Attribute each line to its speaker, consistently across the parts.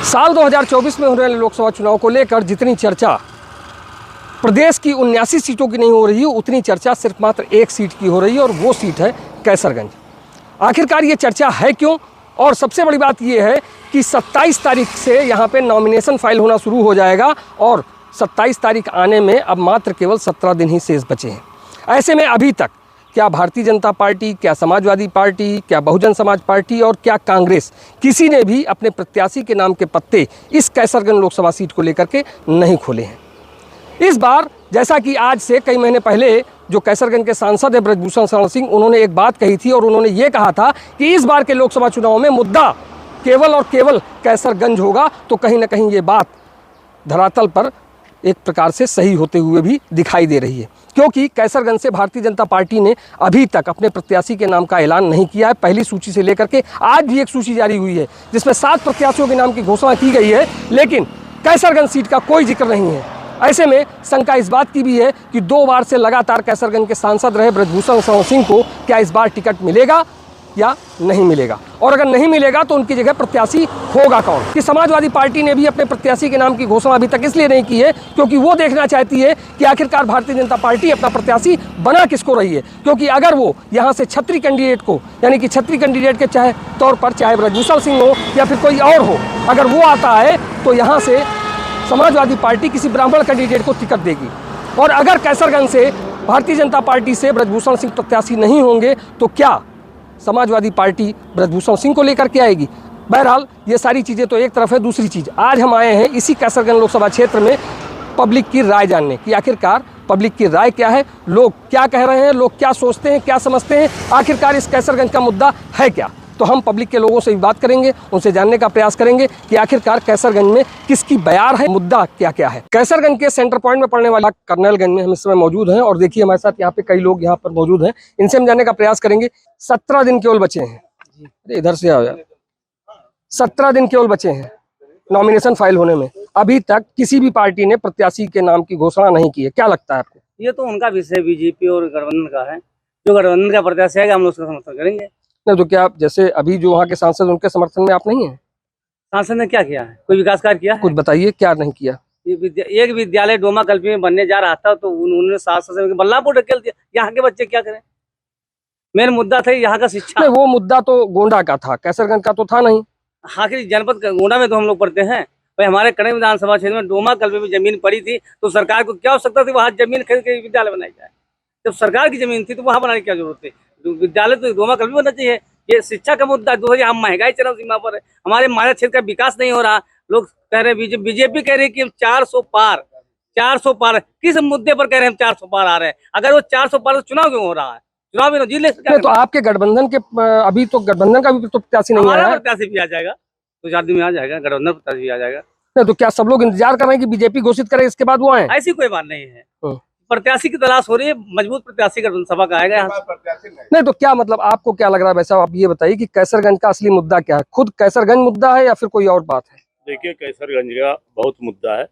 Speaker 1: साल 2024 में होने वाले लोकसभा चुनाव को लेकर जितनी चर्चा प्रदेश की 79 सीटों की नहीं हो रही है, उतनी चर्चा सिर्फ मात्र एक सीट की हो रही है और वो सीट है कैसरगंज। आखिरकार ये चर्चा है क्यों? और सबसे बड़ी बात ये है कि 27 तारीख से यहाँ पे नॉमिनेशन फाइल होना शुरू हो जाएगा और 27 तारीख आने में अब मात्र केवल 17 दिन ही शेष बचे हैं। ऐसे में अभी तक क्या भारतीय जनता पार्टी, क्या समाजवादी पार्टी, क्या बहुजन समाज पार्टी और क्या कांग्रेस, किसी ने भी अपने प्रत्याशी के नाम के पत्ते इस कैसरगंज लोकसभा सीट को लेकर के नहीं खोले हैं। इस बार जैसा कि आज से कई महीने पहले जो कैसरगंज के सांसद हैं ब्रजभूषण शरण सिंह, उन्होंने एक बात कही थी और उन्होंने ये कहा था कि इस बार के लोकसभा चुनाव में मुद्दा केवल और केवल कैसरगंज होगा। तो कहीं ना कहीं ये बात धरातल पर एक प्रकार से सही होते हुए भी दिखाई दे रही है, क्योंकि कैसरगंज से भारतीय जनता पार्टी ने अभी तक अपने प्रत्याशी के नाम का ऐलान नहीं किया है। पहली सूची से लेकर के आज भी एक सूची जारी हुई है जिसमें 7 प्रत्याशियों के नाम की घोषणा की गई है, लेकिन कैसरगंज सीट का कोई जिक्र नहीं है। ऐसे में शंका इस बात की भी है कि 2 बार से लगातार कैसरगंज के सांसद रहे ब्रजभूषण शरण सिंह को क्या इस बार टिकट मिलेगा या नहीं मिलेगा, और अगर नहीं मिलेगा तो उनकी जगह प्रत्याशी होगा कौन। कि समाजवादी पार्टी ने भी अपने प्रत्याशी के नाम की घोषणा अभी तक इसलिए नहीं की है क्योंकि वो देखना चाहती है कि आखिरकार भारतीय जनता पार्टी अपना प्रत्याशी बना किसको रही है, क्योंकि अगर वो यहाँ से छत्री कैंडिडेट को, यानी कि छत्री कैंडिडेट के चाहे तौर पर चाहे ब्रजभूषण सिंह हो या फिर कोई और हो, अगर वो आता है तो यहाँ से समाजवादी पार्टी किसी ब्राह्मण कैंडिडेट को टिकट देगी। और अगर कैसरगंज से भारतीय जनता पार्टी से ब्रजभूषण सिंह प्रत्याशी नहीं होंगे तो क्या समाजवादी पार्टी ब्रजभूषण सिंह को लेकर के आएगी? बहरहाल ये सारी चीज़ें तो एक तरफ है। दूसरी चीज़, आज हम आए हैं इसी कैसरगंज लोकसभा क्षेत्र में पब्लिक की राय जानने की। आखिरकार पब्लिक की राय क्या है, लोग क्या कह रहे हैं, लोग क्या सोचते हैं, क्या समझते हैं, आखिरकार इस कैसरगंज का मुद्दा है क्या। तो हम पब्लिक के लोगों से भी बात करेंगे, उनसे जानने का प्रयास करेंगे कि आखिरकार कैसरगंज में किसकी बयार है, मुद्दा क्या क्या है। कैसरगंज के सेंटर पॉइंट में पड़ने वाला कर्नलगंज में हम इस समय मौजूद हैं और देखिए हमारे साथ यहाँ पे कई लोग यहाँ पर मौजूद हैं, इनसे हम जानने का प्रयास करेंगे। 17 दिन केवल बचे हैं, अरे इधर से आओ यार, 17 दिन केवल बचे हैं नॉमिनेशन फाइल होने में। अभी तक किसी भी पार्टी ने प्रत्याशी के नाम की घोषणा नहीं की है। क्या लगता है आपको?
Speaker 2: ये तो उनका विषय बीजेपी और गठबंधन का है। जो गठबंधन का प्रत्याशी है हम लोग उसका समर्थन करेंगे।
Speaker 1: नहीं तो क्या जैसे अभी जो वहाँ के सांसद उनके समर्थन में आप नहीं है?
Speaker 2: सांसद ने क्या किया है? कोई विकास कार्य किया है?
Speaker 1: कुछ बताइए, क्या नहीं किया?
Speaker 2: एक विद्यालय डोमा कल्पी में बनने जा रहा था तो उन्होंने सांसद बल्लापुर ढकेल दिया। यहाँ के बच्चे क्या करें? मेन मुद्दा था यहाँ का शिक्षा।
Speaker 1: नहीं, वो मुद्दा तो गोंडा का था, कैसरगंज का तो था नहीं।
Speaker 2: आखिर जनपद गोंडा में तो हम लोग पढ़ते हैं भाई। हमारे कड़े विधानसभा क्षेत्र में डोमा कल्पी में जमीन पड़ी थी तो सरकार को क्या आवश्यकता थी वहाँ जमीन खरीद के विद्यालय बनाई जाए? जब सरकार की जमीन थी तो वहाँ बनाने की क्या जरूरत थी? विद्यालय तो डोमा कल्पी बनना चाहिए। ये शिक्षा का मुद्दा दूसरा, हम महंगाई चरम सीमा पर है, हमारे माया क्षेत्र का विकास नहीं हो रहा। लोग कह रहे हैं, बीजेपी कह रही है कि हम 400 पार किस मुद्दे पर कह रहे हैं? हम 400 पार आ रहे हैं। अगर वो 400 पार तो चुनाव क्यों हो रहा है? चुनाव में जीत ले सकते।
Speaker 1: तो आपके गठबंधन के अभी तो गठबंधन का भी तो प्रत्याशी नहीं आया।
Speaker 2: प्रत्याशी भी आ जाएगा, 2-4 दिन में आ जाएगा, गठबंधन प्रत्याशी भी आ जाएगा।
Speaker 1: नहीं तो क्या सब लोग इंतजार कर रहे हैं कि बीजेपी घोषित करे इसके बाद वो आए?
Speaker 2: ऐसी कोई बात नहीं है। प्रत्याशी की तलाश हो रही है, मजबूत प्रत्याशी सभा का आएगा।
Speaker 1: नहीं तो क्या मतलब आपको क्या लग रहा है? वैसा आप ये बताइए कि कैसरगंज का असली मुद्दा क्या है? खुद कैसरगंज मुद्दा है या फिर कोई और बात है?
Speaker 3: देखिए, कैसरगंज का बहुत मुद्दा है।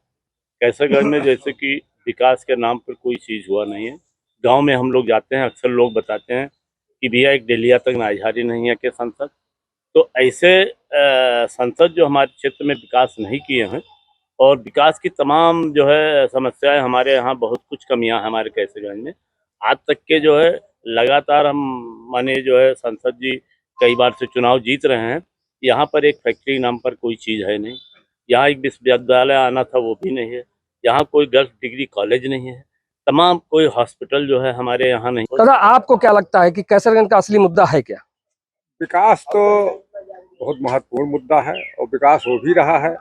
Speaker 3: कैसरगंज में जैसे कि विकास के नाम पर कोई चीज हुआ नहीं है। गांव में हम लोग जाते हैं, अक्सर लोग बताते हैं कि भैया एक डेलिया तक नाजहारी नहीं है के सांसद। तो ऐसे सांसद जो हमारे क्षेत्र में विकास नहीं किए हैं और विकास की तमाम जो है समस्याएं, हमारे यहाँ बहुत कुछ कमियां हैं हमारे कैसरगंज में। आज तक के जो है लगातार हम माने जो है सांसद जी कई बार से चुनाव जीत रहे हैं। यहाँ पर एक फैक्ट्री नाम पर कोई चीज़ है नहीं। यहाँ एक विश्वविद्यालय आना था वो भी नहीं है। यहाँ कोई गर्ल्स डिग्री कॉलेज नहीं है। तमाम कोई हॉस्पिटल जो है हमारे यहाँ नहीं।
Speaker 1: दादा, आपको क्या लगता है कि कैसरगंज का असली मुद्दा है क्या?
Speaker 4: विकास तो बहुत महत्वपूर्ण मुद्दा है और विकास हो भी रहा है।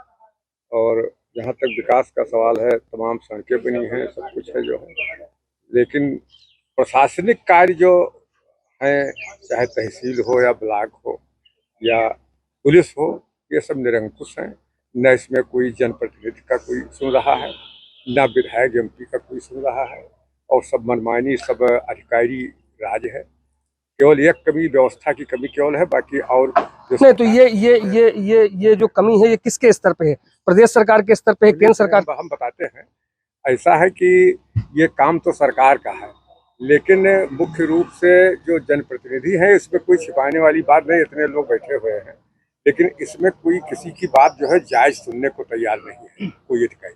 Speaker 4: और जहाँ तक विकास का सवाल है, तमाम सड़कें बनी हैं, सब कुछ है जो है, लेकिन प्रशासनिक कार्य जो है, चाहे तहसील हो या ब्लॉक हो या पुलिस हो, ये सब निरंकुश हैं। न इसमें कोई जनप्रतिनिधि का कोई सुन रहा है, न विधायक एमपी का कोई सुन रहा है, और सब मनमानी, सब अधिकारी राज है। केवल एक कमी व्यवस्था की कमी केवल है, बाकी और
Speaker 1: नहीं तो ये जो कमी है ये किसके स्तर पे है? प्रदेश सरकार के स्तर पे है, केंद्र सरकार?
Speaker 4: हम बताते हैं, ऐसा है कि ये काम तो सरकार का है, लेकिन मुख्य रूप से जो जनप्रतिनिधि हैं इसमें कोई छिपाने वाली बात नहीं। इतने लोग बैठे हुए हैं, लेकिन इसमें कोई किसी की बात जो है जायज सुनने को तैयार नहीं है कोई अधिकारी,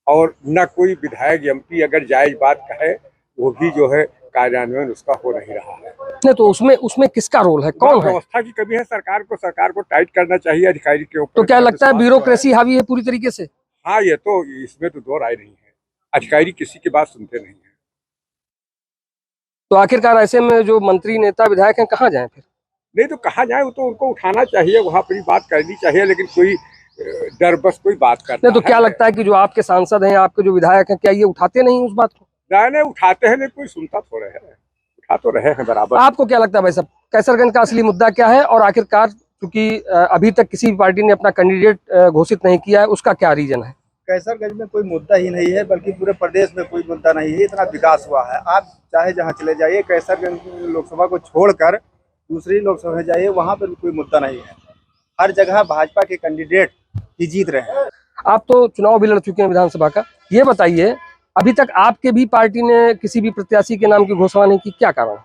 Speaker 4: और न कोई विधायक एमपी अगर जायज बात कहे वो भी जो है कार्यान्वयन उसका हो नहीं रहा है।
Speaker 1: नहीं तो उसमें उसमें किसका रोल है, कौन है?
Speaker 4: व्यवस्था की कमी है, सरकार को टाइट करना चाहिए अधिकारी के ऊपर।
Speaker 1: तो क्या लगता है ब्यूरोक्रेसी हावी है पूरी तरीके से?
Speaker 4: हाँ, ये तो इसमें तो दो राय नहीं है, अधिकारी किसी की बात सुनते नहीं है।
Speaker 1: तो आखिरकार ऐसे में जो मंत्री नेता विधायक हैं कहाँ जाएं फिर?
Speaker 4: नहीं तो कहा जाए, वो तो उनको उठाना चाहिए, वहाँ अपनी बात करनी चाहिए, लेकिन कोई डर बस कोई बात करता
Speaker 1: नहीं तो क्या लगता है कि जो आपके सांसद हैं, आपके जो विधायक हैं, क्या ये उठाते नहीं उस बात को?
Speaker 4: नहीं उठाते हैं, नहीं कोई सुनता थोड़े है, उठा तो रहे हैं बराबर।
Speaker 1: आपको क्या लगता है भाई साहब, कैसरगंज का असली मुद्दा क्या है? और आखिरकार क्योंकि अभी तक किसी भी पार्टी ने अपना कैंडिडेट घोषित नहीं किया है, उसका क्या रीजन है?
Speaker 5: कैसरगंज में कोई मुद्दा ही नहीं है, बल्कि पूरे प्रदेश में कोई मुद्दा नहीं है। इतना विकास हुआ है, आप चाहे जहां चले जाइए, कैसरगंज लोकसभा को छोड़कर दूसरी लोकसभा में जाइए, वहां पर भी कोई मुद्दा नहीं है। हर जगह भाजपा के कैंडिडेट ही जीत रहे हैं।
Speaker 1: आप तो चुनाव भी लड़ चुके हैं विधानसभा का, ये बताइए अभी तक आपके भी पार्टी ने किसी भी प्रत्याशी के नाम की घोषणा नहीं की, क्या कारण?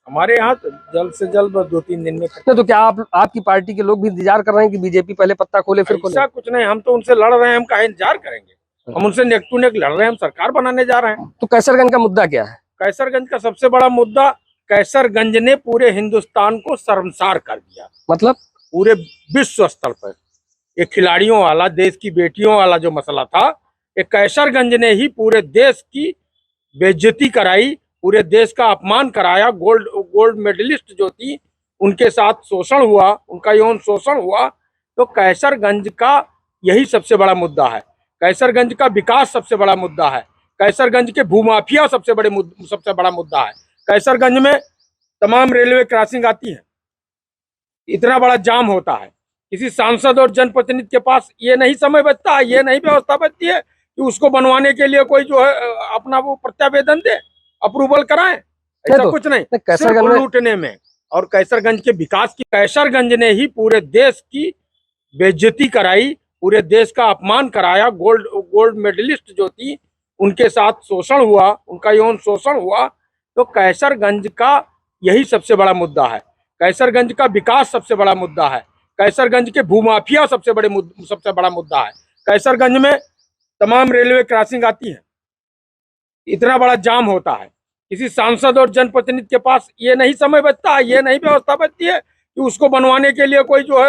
Speaker 6: हमारे यहाँ तो जल्द से जल्द 2-3 दिन में
Speaker 1: नहीं तो क्या आपकी पार्टी के लोग भी इंतजार कर रहे हैं कि बीजेपी पहले पत्ता खोले फिर खोले?
Speaker 6: ऐसा कुछ नहीं, हम तो उनसे लड़ रहे हैं, हम काहे इंतजार करेंगे? हम उनसे नेक टू नेक लड़ रहे हैं, हम सरकार बनाने जा रहे हैं।
Speaker 1: तो कैसरगंज का मुद्दा क्या है?
Speaker 6: कैसरगंज का सबसे बड़ा मुद्दा, कैसरगंज ने पूरे हिंदुस्तान को शर्मसार कर दिया,
Speaker 1: मतलब
Speaker 6: पूरे विश्व स्तर पर। ये खिलाड़ियों वाला, देश की बेटियों वाला जो मसला था, ये कैसरगंज ने ही पूरे देश की बेइज्जती कराई, पूरे देश का अपमान कराया। गोल्ड मेडलिस्ट जो थी उनके साथ शोषण हुआ, उनका यौन शोषण हुआ। तो कैसरगंज का यही सबसे बड़ा मुद्दा है। कैसरगंज का विकास सबसे बड़ा मुद्दा है। कैसरगंज के भूमाफिया सबसे बड़ा मुद्दा है। कैसरगंज में तमाम रेलवे क्रॉसिंग आती है, इतना बड़ा जाम होता है, किसी सांसद और जनप्रतिनिधि के पास ये नहीं समय बचता है, ये नहीं व्यवस्था बचती है कि उसको बनवाने के लिए कोई जो है अपना वो प्रत्यावेदन दे, अप्रूवल कराएं। ऐसा कुछ नहीं,
Speaker 1: कैसरगंज
Speaker 6: सिर्फ लूटने में। और कैसरगंज के विकास की, कैसरगंज ने ही पूरे देश की बेइज्जती कराई, पूरे देश का अपमान कराया। गोल्ड मेडलिस्ट जो थी उनके साथ शोषण हुआ, उनका यौन शोषण हुआ। तो कैसरगंज का यही सबसे बड़ा मुद्दा है। कैसरगंज का विकास सबसे बड़ा मुद्दा है। कैसरगंज के भूमाफिया सबसे बड़ा मुद्दा है। कैसरगंज में तमाम रेलवे क्रॉसिंग आती है, इतना बड़ा जाम होता है, किसी सांसद और जनप्रतिनिधि के पास ये नहीं समय बचता है, ये नहीं व्यवस्था बचती है कि उसको बनवाने के लिए कोई जो है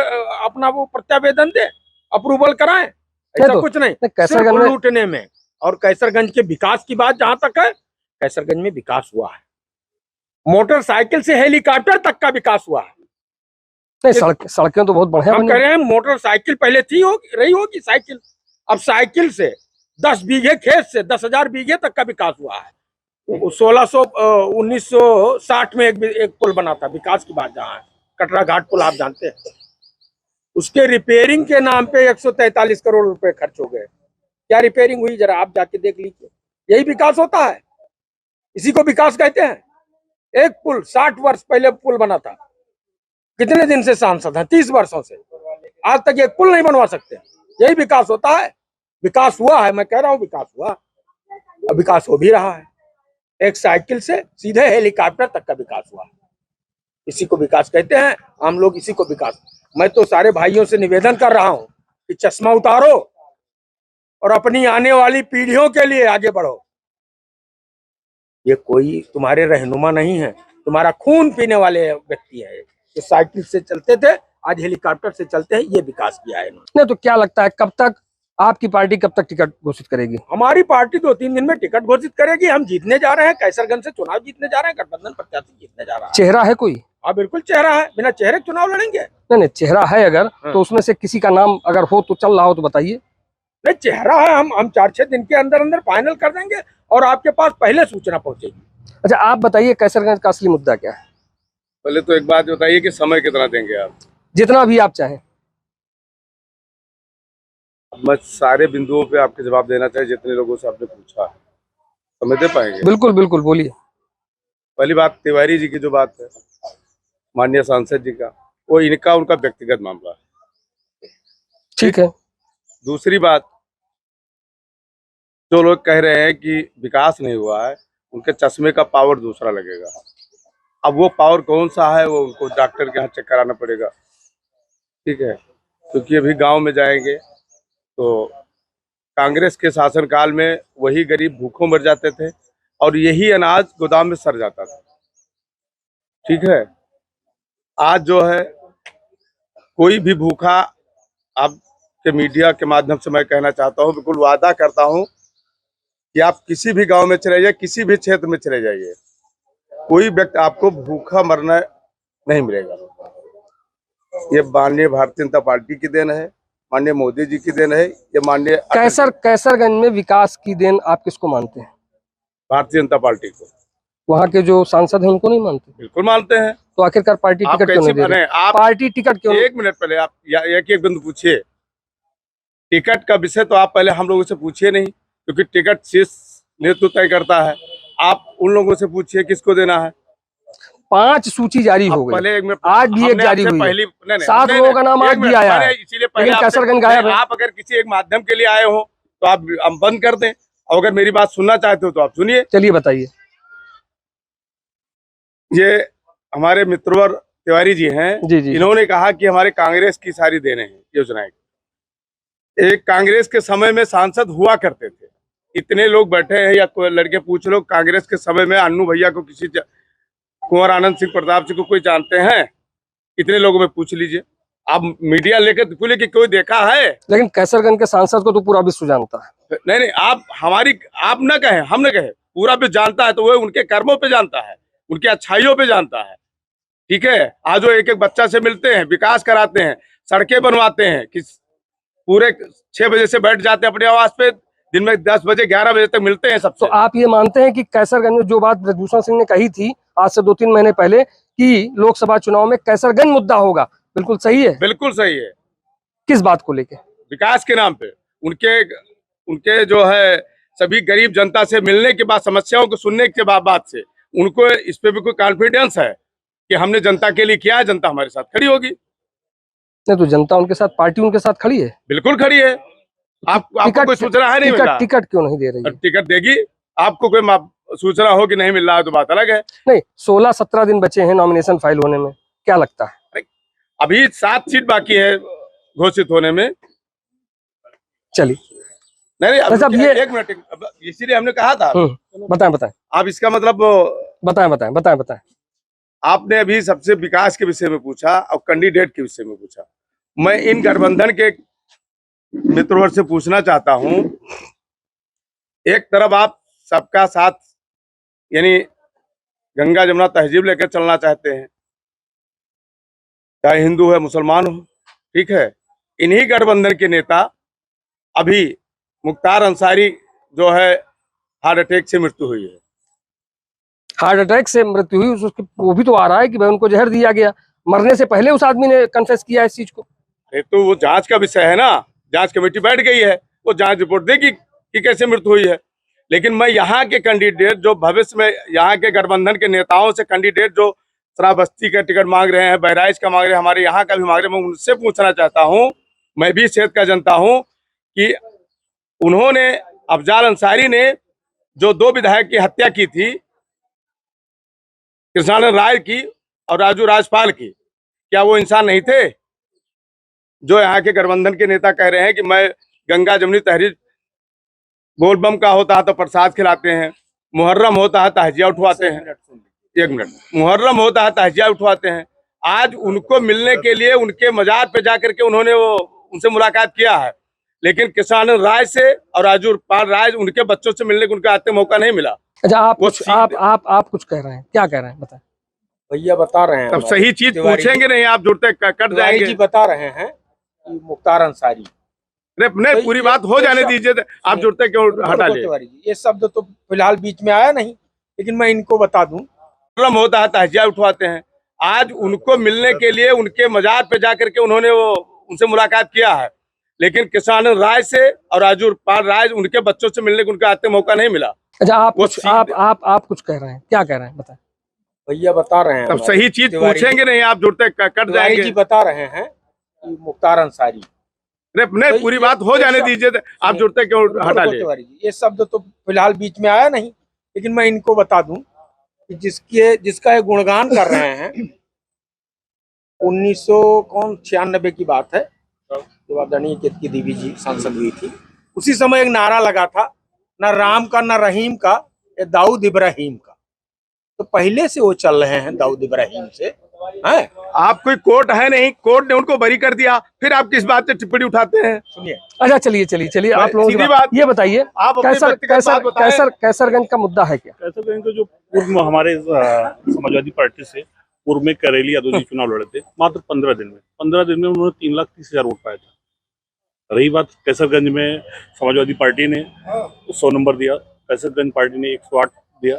Speaker 6: अपना वो प्रत्यावेदन दे, अप्रूवल कराएं। ऐसा कुछ नहीं, सिर्फ लूटने में। और कैसरगंज के विकास की बात जहां तक है, कैसरगंज में विकास हुआ है, मोटरसाइकिल से हेलीकॉप्टर तक का विकास हुआ है।
Speaker 1: सड़कें तो बहुत बढ़िया
Speaker 6: हम कह रहे हैं, मोटरसाइकिल पहले रही होगी साइकिल, अब साइकिल से 10 बीघे खेत से 10,000 बीघे तक का विकास हुआ है। 1960 में एक पुल बना था, विकास की बात जहाँ है, कटरा घाट पुल आप जानते हैं, उसके रिपेयरिंग के नाम पे 143 करोड़ रुपए खर्च हो गए। क्या रिपेयरिंग हुई, जरा आप जाके देख लीजिए। यही विकास होता है, इसी को विकास कहते हैं। एक पुल 60 वर्ष पहले पुल बना था, कितने दिन से सांसद हैं, 30 वर्षों से, आज तक एक पुल नहीं बनवा सकते। यही विकास होता है। विकास हुआ है, मैं कह रहा हूँ विकास हुआ, अब विकास हो भी रहा है। एक साइकिल से सीधे हेलीकॉप्टर तक का विकास हुआ, इसी को विकास कहते हैं। हम लोग इसी को विकास, मैं तो सारे भाइयों से निवेदन कर रहा हूँ कि चश्मा उतारो और अपनी आने वाली पीढ़ियों के लिए आगे बढ़ो। ये कोई तुम्हारे रहनुमा नहीं है, तुम्हारा खून पीने वाले व्यक्ति है। जो साइकिल से चलते थे आज हेलीकॉप्टर से चलते हैं, ये विकास किया है इन्होंने।
Speaker 1: नहीं तो क्या लगता है कब तक आपकी पार्टी कब तक टिकट घोषित करेगी?
Speaker 6: हमारी पार्टी 2-3 दिन में टिकट घोषित करेगी। हम जीतने जा रहे हैं, कैसरगंज से चुनाव जीतने जा रहे हैं, गठबंधन प्रत्याशी जीतने जा रहा है।
Speaker 1: चेहरा है कोई?
Speaker 6: हाँ बिल्कुल चेहरा है, बिना चेहरे के चुनाव लड़ेंगे?
Speaker 1: नहीं चेहरा है अगर, तो उसमें से किसी का नाम अगर हो तो चल रहा हो तो बताइए।
Speaker 6: नहीं चेहरा है, हम 4-6 दिन के अंदर अंदर फाइनल कर देंगे और आपके पास पहले सूचना पहुंचेगी।
Speaker 1: अच्छा आप बताइए कैसरगंज का असली मुद्दा क्या है?
Speaker 7: पहले तो एक बात बताइए कि समय कितना देंगे आप?
Speaker 1: जितना भी आप चाहें।
Speaker 7: मैं सारे बिंदुओं पे आपके जवाब देना चाहिए, जितने लोगों से आपने पूछा, समय दे पाएंगे?
Speaker 1: बिल्कुल बिल्कुल बोलिए।
Speaker 7: पहली बात तिवारी जी की जो बात है, माननीय सांसद जी का, वो उनका व्यक्तिगत मामला है,
Speaker 1: ठीक है।
Speaker 7: दूसरी बात, जो लोग कह रहे हैं कि विकास नहीं हुआ है, उनके चश्मे का पावर दूसरा लगेगा। अब वो पावर कौन सा है, वो उनको डॉक्टर के यहाँ चेक कराना पड़ेगा। ठीक है, क्योंकि अभी गांव में जाएंगे तो कांग्रेस के शासनकाल में वही गरीब भूखों मर जाते थे और यही अनाज गोदाम में सड़ जाता था। ठीक है, आज जो है कोई भी भूखा, आपके मीडिया के माध्यम से मैं कहना चाहता हूँ, बिल्कुल वादा करता हूँ कि आप किसी भी गांव में चले जाइए, किसी भी क्षेत्र में चले जाइए, कोई व्यक्ति आपको भूखा मरना नहीं मिलेगा। ये माननीय भारतीय जनता पार्टी की देन है, माननीय मोदी जी की देन है, ये माननीय
Speaker 1: कैसरगंज में विकास की देन आप किसको मानते हैं?
Speaker 7: भारतीय जनता पार्टी को।
Speaker 1: वहाँ के जो सांसद हैं उनको नहीं मानते?
Speaker 7: बिल्कुल मानते हैं।
Speaker 1: तो आखिरकार पार्टी
Speaker 7: आप
Speaker 1: टिकट क्यों नहीं दे रही?
Speaker 7: आप
Speaker 1: पार्टी टिकट क्यों?
Speaker 7: एक मिनट पहले आप एक बिंदु पूछिए। टिकट का विषय तो आप पहले हम लोगों से पूछिए नहीं, क्योंकि टिकट शीर्ष नेतृत्व तय करता है। आप उन लोगों से पूछिए किसको देना है।
Speaker 1: 5 सूची जारी हो गई,
Speaker 7: पहले एक मिनट,
Speaker 1: आज भी एक जारी हुई है। 7 लोगों का नाम आज भी आया है,
Speaker 7: इसीलिए
Speaker 1: लेकिन कैसरगंज गायब है।
Speaker 7: आप अगर किसी एक माध्यम के लिए आए हो तो आप बंद कर दें, और अगर मेरी बात सुनना चाहते हो तो आप सुनिए।
Speaker 1: चलिए बताइए।
Speaker 7: ये हमारे मित्रवर तिवारी जी हैं,
Speaker 1: जी जी।
Speaker 7: इन्होंने कहा कि हमारे कांग्रेस की सारी देने हैं योजनाएं। एक कांग्रेस के समय में सांसद हुआ करते थे, इतने लोग बैठे हैं, या कोई लड़के पूछ लो कांग्रेस के समय में अन्नू भैया को, किसी कुंवर आनंद सिंह प्रताप सिंह को कोई जानते हैं? इतने लोगों में पूछ लीजिए। आप मीडिया लेकर बोले कि कोई देखा है?
Speaker 1: लेकिन कैसरगंज के सांसद को तो पूरा विश्व जानता है।
Speaker 7: नहीं, आप न कहें, हम न कहें, पूरा विश्व जानता है, तो वो उनके कर्मों पे जानता है, उनकी अच्छाइयों पे जानता है। ठीक है, आज वो एक एक बच्चा से मिलते हैं, विकास कराते हैं, सड़कें बनवाते हैं, कि पूरे 6 बजे से बैठ जाते हैं अपने आवास पे, दिन में 10 बजे 11 बजे तक मिलते हैं सबसे।
Speaker 1: तो आप ये मानते हैं कि कैसरगंज में जो बात ब्रजभूषण सिंह ने कही थी आज से 2-3 महीने पहले कि लोकसभा चुनाव में कैसरगंज मुद्दा होगा, बिल्कुल सही है?
Speaker 7: बिल्कुल सही है।
Speaker 1: किस बात को लेके?
Speaker 7: विकास के नाम पे उनके जो है सभी गरीब जनता से मिलने के बाद, समस्याओं को सुनने के बाद से उनको इस पे भी कोई कॉन्फिडेंस है कि हमने जनता के लिए किया है, जनता हमारे साथ खड़ी होगी।
Speaker 1: नहीं तो जनता उनके साथ, पार्टी उनके साथ खड़ी है।
Speaker 7: बिल्कुल खड़ी है। आपको कोई सूचना है? नहीं मिल रहा?
Speaker 1: टिकट क्यों नहीं दे रही है?
Speaker 7: टिकट देगी। आपको कोई सूचना हो कि नहीं मिल रहा है तो बात अलग है।
Speaker 1: नहीं, 16-17 दिन बचे हैं नॉमिनेशन फाइल होने में, क्या लगता है?
Speaker 7: अभी 7 सीट बाकी है घोषित होने में।
Speaker 1: चलिए
Speaker 7: नहीं,
Speaker 1: अब ये
Speaker 7: एक मिनट, इसीलिए हमने कहा था।
Speaker 1: बताएं।
Speaker 7: आप इसका मतलब
Speaker 1: बताएं।
Speaker 7: आपने अभी सबसे विकास के विषय में पूछा और कैंडिडेट के विषय में पूछा। मैं इन गठबंधन के मित्रवर से पूछना चाहता हूं, एक तरफ आप सबका साथ यानी गंगा जमुना तहजीब लेकर चलना चाहते हैं, चाहे हिंदू है मुसलमान हो, ठीक है। इन्हीं गठबंधन के नेता अभी मुख्तार अंसारी जो है हार्ट अटैक से मृत्यु हुई है।
Speaker 1: हार्ट अटैक से मृत्यु हुई, उसके वो भी तो आ रहा है कि भाई उनको जहर दिया गया, मरने से पहले उस आदमी ने कन्फेस किया इस चीज को।
Speaker 7: तो वो जांच का विषय है ना, जांच कमेटी बैठ गई है, वो जांच रिपोर्ट देगी कि कैसे मृत्यु हुई है। लेकिन मैं यहाँ के कैंडिडेट जो भविष्य में यहाँ के गठबंधन के नेताओं से कैंडिडेट जो श्रावस्ती का टिकट मांग रहे हैं, बहराइच का मांग रहे हैं, हमारे यहाँ का भी मांग रहे हैं, मैं उनसे पूछना चाहता हूँ, मैं भी क्षेत्र का जनता हूँ, कि उन्होंने अफजाल अंसारी ने जो 2 विधायक की हत्या की थी, कृष्णानंद राय की और राजू राजपाल की, क्या वो इंसान नहीं थे? जो यहाँ के गठबंधन के नेता कह रहे हैं कि मैं गंगा जमुनी तहरीर बोलबम का होता है तो प्रसाद खिलाते हैं, मुहर्रम होता है तहजिया उठवाते हैं, एक मिनट, मुहर्रम होता है तहजिया उठवाते हैं। आज उनको मिलने के लिए उनके मजार पे जाकर के उन्होंने उनसे मुलाकात किया है, लेकिन कृष्णानंद राय से और राजू पाल राय उनके बच्चों से मिलने का उनका आज तक मौका नहीं मिला।
Speaker 1: अच्छा, आप कुछ कह रहे हैं, क्या कह रहे हैं बताएं।
Speaker 6: भैया बता रहे हैं,
Speaker 7: तब सही चीज पूछेंगे नहीं, आप जुड़ते कट जाएंगे।
Speaker 6: जी बता रहे हैं कि मुख्तार अंसारी,
Speaker 7: नहीं पूरी बात हो जाने दीजिए, आप जुड़ते क्यों हटा लिए?
Speaker 6: ये शब्द तो फिलहाल बीच में आया नहीं, लेकिन मैं इनको बता दूं,
Speaker 7: मुहर्रम होता है तहजिया उठवाते हैं। आज उनको मिलने के लिए उनके मजार पे जाकर के उन्होंने उनसे मुलाकात किया है, लेकिन कृष्णानंद राय से और राजू पाल राय उनके बच्चों से मिलने का उनका आज तक मौका नहीं मिला।
Speaker 1: अच्छा, आप कुछ कह रहे हैं, क्या कह रहे हैं बताएं।
Speaker 6: भैया बता रहे हैं,
Speaker 7: तब सही चीज पूछेंगे नहीं, आप जुड़ते कट जाएंगे।
Speaker 6: जी बता रहे हैं कि मुख्तार अंसारी,
Speaker 7: नहीं पूरी बात हो जाने दीजिए, आप जुड़ते क्यों हटा लिए?
Speaker 6: ये शब्द तो फिलहाल बीच में आया नहीं, लेकिन मैं इनको बता दूं कि जिसका ये गुणगान कर रहे हैं 1996 की बात है, जब आदरणीय केतकी देवी जी सांसद हुई थी। उसी समय एक नारा लगा था, न राम का न रहीम का, ये दाऊद इब्राहिम का। तो पहले से वो चल रहे हैं दाऊद इब्राहिम से हैं।
Speaker 7: आप कोई कोर्ट है नहीं, कोर्ट ने उनको बरी कर दिया, फिर आप किस बात से टिप्पणी उठाते हैं?
Speaker 6: सुनिए,
Speaker 1: अच्छा चलिए आप लोगों
Speaker 7: सीधी बात,
Speaker 1: ये बताइए,
Speaker 7: आप अपनी व्यक्तिगत बात बताएं।
Speaker 1: कैसरगंज का मुद्दा है क्या?
Speaker 3: कैसरगंज का जो पूर्व में हमारे समाजवादी पार्टी से पूर्व में करेली यादव जी चुनाव लड़े थे, मात्र 15 दिन में उन्होंने 3,30,000 वोट पाया था। रही बात कैसरगंज में, समाजवादी पार्टी ने 100 नंबर दिया, कैसरगंज पार्टी ने 108 दिया।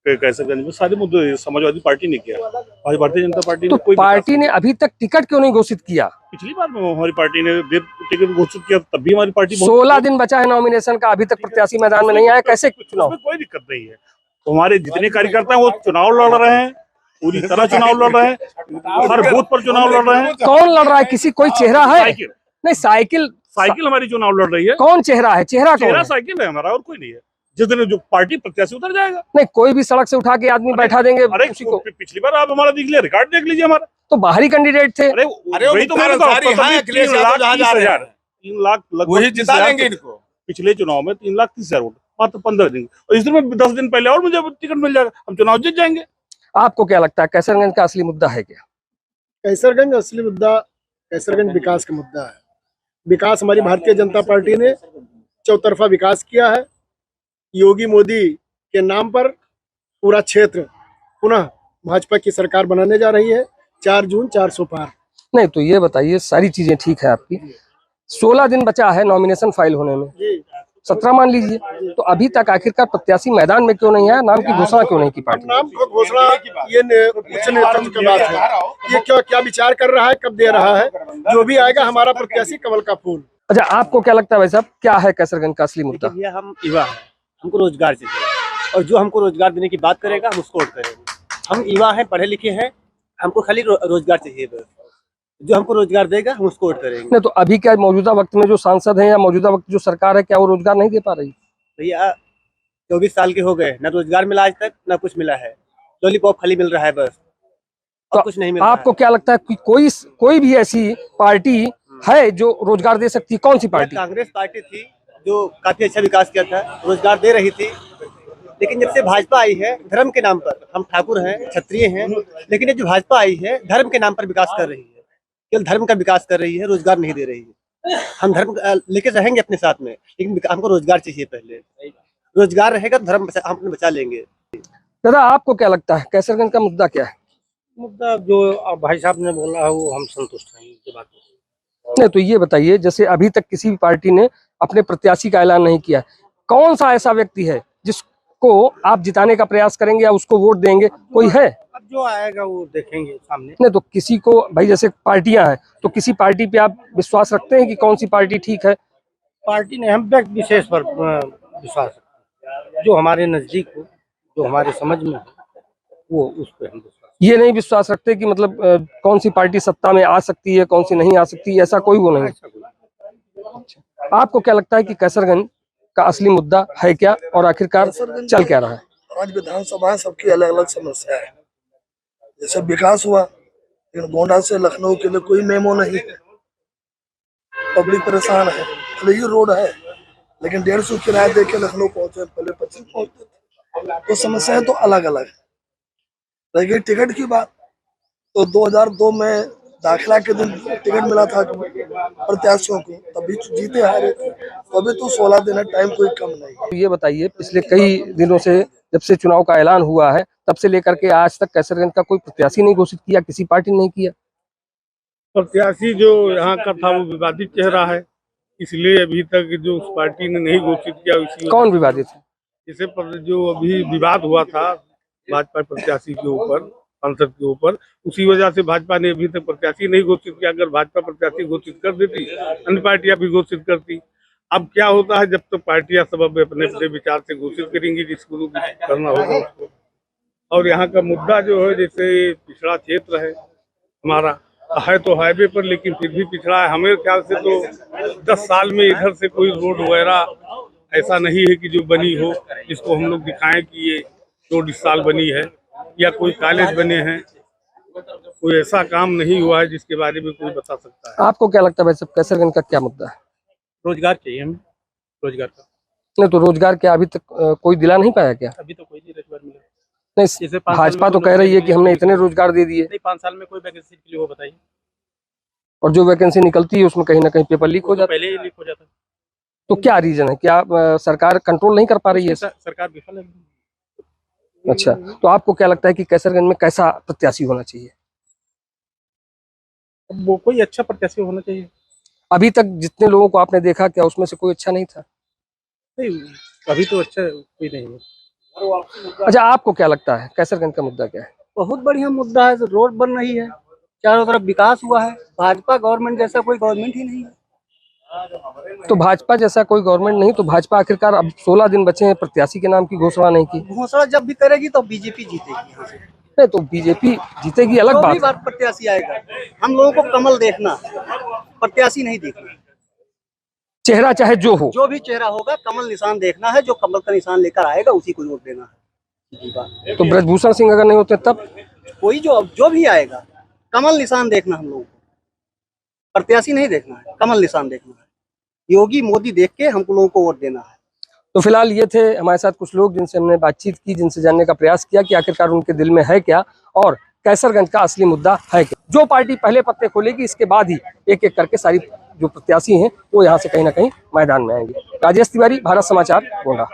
Speaker 3: कैसरगंज में सारे मुद्दे समाजवादी पार्टी ने किया, और भारतीय जनता पार्टी
Speaker 1: तो
Speaker 3: ने कोई
Speaker 1: पार्टी ने अभी तक टिकट क्यों नहीं घोषित किया?
Speaker 3: पिछली बार में हमारी पार्टी ने टिकट घोषित किया, तब भी हमारी पार्टी
Speaker 1: 16 दिन बचा है नॉमिनेशन का, अभी तक प्रत्याशी मैदान में नहीं आया, कैसे चुनाव?
Speaker 3: उसमें कोई दिक्कत नहीं है। तो हमारे जितने कार्यकर्ता हैं वो चुनाव लड़ रहे हैं, पूरी तरह चुनाव लड़ रहे हैं, हर बूथ पर चुनाव लड़ रहे हैं।
Speaker 1: कौन लड़ रहा है? किसी कोई चेहरा है?
Speaker 3: साइकिल
Speaker 1: नहीं, साइकिल
Speaker 3: हमारी चुनाव लड़ रही है।
Speaker 1: कौन चेहरा है? चेहरा कौन है?
Speaker 3: साइकिल है हमारा, और कोई नहीं है। जिस दिन जो पार्टी प्रत्याशी उतर जाएगा,
Speaker 1: नहीं, कोई भी सड़क से उठा के आदमी बैठा देंगे
Speaker 3: अरे
Speaker 1: उसी को।
Speaker 3: पिछली बार आप हमारा देख लिया, रिकॉर्ड देख लीजिए हमारा।
Speaker 1: तो बाहरी कैंडिडेट थे।
Speaker 3: अरे वही तो मैंने कहा, 3 लाख
Speaker 7: वही जिता लेंगे इनको।
Speaker 3: पिछले चुनाव में 3,30,000 वोट, मात्र 15 दिन, और इस दिन में 10 दिन पहले और मुझे टिकट मिल जाएगा, हम चुनाव जीत जाएंगे।
Speaker 1: आपको क्या लगता है कैसरगंज का असली मुद्दा है क्या?
Speaker 8: कैसरगंज असली मुद्दा कैसरगंज विकास का मुद्दा है। विकास हमारी भारतीय जनता पार्टी ने चौतरफा विकास किया है। योगी मोदी के नाम पर पूरा क्षेत्र पुनः भाजपा की सरकार बनाने जा रही है। 4 जून 400 पार।
Speaker 1: नहीं, तो ये बताइए, सारी चीजें ठीक है आपकी, 16 दिन बचा है नॉमिनेशन फाइल होने में, 17 मान लीजिए, तो अभी तक आखिरकार प्रत्याशी मैदान में क्यों नहीं आया? नाम की घोषणा क्यों नहीं की पार्टी?
Speaker 8: नाम की घोषणा ये उच्च नेतृत्व की बात है। ये क्या विचार कर रहा है, कब दे रहा है? जो भी आएगा हमारा प्रत्याशी कमल का फूल।
Speaker 1: अच्छा, आपको क्या लगता है भाई साहब, क्या है कैसरगंज का असली मुद्दा?
Speaker 2: भैया हम युवा हैं, हमको रोजगार चाहिए, और जो हमको रोजगार देने की बात करेगा हम उसको वोट करेंगे। हम युवा हैं, पढ़े लिखे हैं, हमको खाली रोजगार चाहिए बस। जो हमको रोजगार देगा हम उसको वोट करेंगे।
Speaker 1: नहीं, तो अभी क्या मौजूदा वक्त में जो सांसद हैं या मौजूदा वक्त जो सरकार है, क्या वो रोजगार नहीं दे पा रही?
Speaker 2: भैया 24 साल के हो गए, ना रोजगार मिला आज तक, ना कुछ मिला है। लॉलीपॉप खाली मिल रहा है बस, और कुछ नहीं मिल रहा है।
Speaker 1: आपको क्या लगता है कि कोई भी ऐसी पार्टी है जो रोजगार दे सकती है? कौन सी पार्टी?
Speaker 2: कांग्रेस पार्टी थी जो काफी अच्छा विकास किया था, रोजगार दे रही थी। लेकिन जब से भाजपा आई है, धर्म के नाम पर, हम ठाकुर हैं, क्षत्रिय हैं, लेकिन ये जो भाजपा आई है धर्म के नाम पर विकास कर रही है, केवल धर्म का विकास कर रही है, रोजगार नहीं दे रही है। हम धर्म लेके रहेंगे अपने साथ में, लेकिन हमको रोजगार चाहिए। पहले रोजगार रहेगा तो धर्म हम अपने बचा लेंगे।
Speaker 1: दादा, आपको क्या लगता है कैसरगंज का मुद्दा क्या है?
Speaker 9: मुद्दा जो भाई साहब ने बोला है वो हम संतुष्ट हैं इनकी बात से।
Speaker 1: नहीं, तो ये बताइए, जैसे अभी तक किसी भी पार्टी ने अपने प्रत्याशी का ऐलान नहीं किया, कौन सा ऐसा व्यक्ति है जिसको आप जिताने का प्रयास करेंगे या उसको वोट देंगे? कोई है?
Speaker 9: अब जो आएगा वो देखेंगे सामने।
Speaker 1: नहीं, तो किसी को, भाई जैसे पार्टियां हैं, तो किसी पार्टी पे आप विश्वास रखते हैं कि कौन सी पार्टी ठीक है?
Speaker 9: पार्टी ने हम व्यक्ति विशेष पर विश्वास रखते हैं, जो हमारे नजदीक हो, जो हमारे समझ में हो, वो उस पर हम विश्वास।
Speaker 1: ये नहीं विश्वास रखते कि मतलब कौन सी पार्टी सत्ता में आ सकती है, कौन सी नहीं आ सकती, ऐसा कोई वो नहीं? अच्छा, आपको क्या लगता है कि कैसरगंज का असली मुद्दा है क्या, और आखिरकार चल क्या रहा है?
Speaker 10: आज विधानसभा है, सबकी अलग अलग समस्या है। जैसे विकास हुआ, लेकिन गोंडा से लखनऊ के लिए कोई मेमो नहीं है, पब्लिक परेशान है। भले ही रोड है, लेकिन 150 किराया दे के लखनऊ पहुंचे, पहले 25 पहुंचते थे। तो समस्याएं तो अलग अलग है। रह गई टिकट की बात, तो 2002 में दाखिला के दिन टिकट मिला था प्रत्याशियों को, तभी तो जीते हारे थे। तो अभी तो 16 दिन है, टाइम कोई कम नहीं।
Speaker 1: तो ये बताइए, पिछले कई दिनों से, जब से चुनाव का ऐलान हुआ है, तब से लेकर के आज तक कैसरगंज का कोई प्रत्याशी नहीं घोषित किया, किसी पार्टी ने नहीं किया।
Speaker 7: प्रत्याशी जो यहाँ का था वो विवादित चेहरा है, इसलिए अभी तक जो उस पार्टी ने नहीं घोषित किया। इसी
Speaker 1: कौन विवादित है?
Speaker 7: जैसे जो अभी विवाद हुआ था भाजपा प्रत्याशी के ऊपर, सांसद के ऊपर, उसी वजह से भाजपा ने अभी तक प्रत्याशी नहीं घोषित किया। अगर भाजपा प्रत्याशी घोषित कर देती, अन्य पार्टियां भी घोषित करती। अब क्या होता है, जब तक पार्टियां सब अपने अपने विचार से घोषित करेंगी, जिसको करना होगा उसको। और यहाँ का मुद्दा जो है, जैसे पिछड़ा क्षेत्र है हमारा, है तो हाईवे पर, लेकिन फिर भी पिछड़ा है। हमें ख्याल से तो 10 साल में इधर से कोई रोड वगैरह ऐसा नहीं है कि जो बनी हो, जिसको हम लोग दिखाएं कि ये रोड इस साल बनी है, या कोई कॉलेज बने हैं, कोई ऐसा काम नहीं हुआ है जिसके बारे में कोई बता सकता है।
Speaker 1: आपको क्या लगता है भाई साहब, कैसरगंज का क्या मुद्दा है?
Speaker 6: रोजगार चाहिए हमें, रोजगार का।
Speaker 1: नहीं तो रोजगार क्या अभी तक कोई दिला नहीं पाया क्या?
Speaker 6: अभी तो कोई नहीं रोजगार मिला।
Speaker 1: नहीं,
Speaker 6: जैसे 5 साल
Speaker 1: भाजपा
Speaker 6: में
Speaker 1: तो
Speaker 6: कोई
Speaker 1: कह रही है
Speaker 6: नौकरी
Speaker 1: कि हमने इतने रोजगार दे दिए,
Speaker 6: नहीं, 5 साल में कोई वैकेंसी के लिए हो बताइए।
Speaker 1: और जो वैकेंसी निकलती है उसमें कहीं ना कहीं पेपर लीक हो जाता है।
Speaker 6: पहले ही लीक हो जाता है।
Speaker 1: तो क्या रीजन है? क्या सरकार कंट्रोल नहीं कर पा रही है?
Speaker 6: सरकार विफल है।
Speaker 1: अच्छा, तो आपको क्या लगता है कि कैसरगंज में कैसा प्रत्याशी होना चाहिए?
Speaker 6: अब वो कोई अच्छा प्रत्याशी होना चाहिए।
Speaker 1: अभी तक जितने लोगों को आपने देखा, क्या उसमें से कोई अच्छा नहीं था?
Speaker 6: नहीं, अभी तो अच्छा कोई नहीं है।
Speaker 1: अच्छा, आपको क्या लगता है कैसरगंज का मुद्दा क्या है?
Speaker 9: बहुत बढ़िया मुद्दा है। रोड बन रही है, चारों तरफ विकास हुआ है। भाजपा गवर्नमेंट जैसा कोई गवर्नमेंट ही नहीं है।
Speaker 1: तो भाजपा जैसा कोई गवर्नमेंट नहीं, तो भाजपा आखिरकार अब 16 दिन बचे हैं, प्रत्याशी के नाम की घोषणा नहीं की।
Speaker 9: घोषणा जब भी करेगी तो बीजेपी जीतेगी यहाँ से।
Speaker 1: नहीं तो बीजेपी जीतेगी अलग
Speaker 9: जो भी
Speaker 1: बात है।
Speaker 9: बात प्रत्याशी आएगा, हम लोगों को कमल देखना है, प्रत्याशी नहीं देखना है।
Speaker 1: चेहरा चाहे जो हो,
Speaker 9: जो भी चेहरा होगा कमल निशान देखना है। जो कमल का निशान लेकर आएगा उसी को वोट देना है। सीधी बात।
Speaker 1: तो ब्रजभूषण सिंह अगर नहीं होते तब?
Speaker 9: कोई जो भी आएगा, कमल निशान देखना हम लोगों को, प्रत्याशी नहीं देखना है, कमल निशान देखना है। योगी मोदी देख के हम लोगों को वोट देना है।
Speaker 1: तो फिलहाल ये थे हमारे साथ कुछ लोग जिनसे हमने बातचीत की, जिनसे जानने का प्रयास किया कि आखिरकार उनके दिल में है क्या और कैसरगंज का असली मुद्दा है क्या। जो पार्टी पहले पत्ते खोलेगी, इसके बाद ही एक एक करके सारी जो प्रत्याशी हैं वो यहाँ से कहीं ना कहीं मैदान में आएंगे। राजेश तिवारी, भारत समाचार, गोंडा।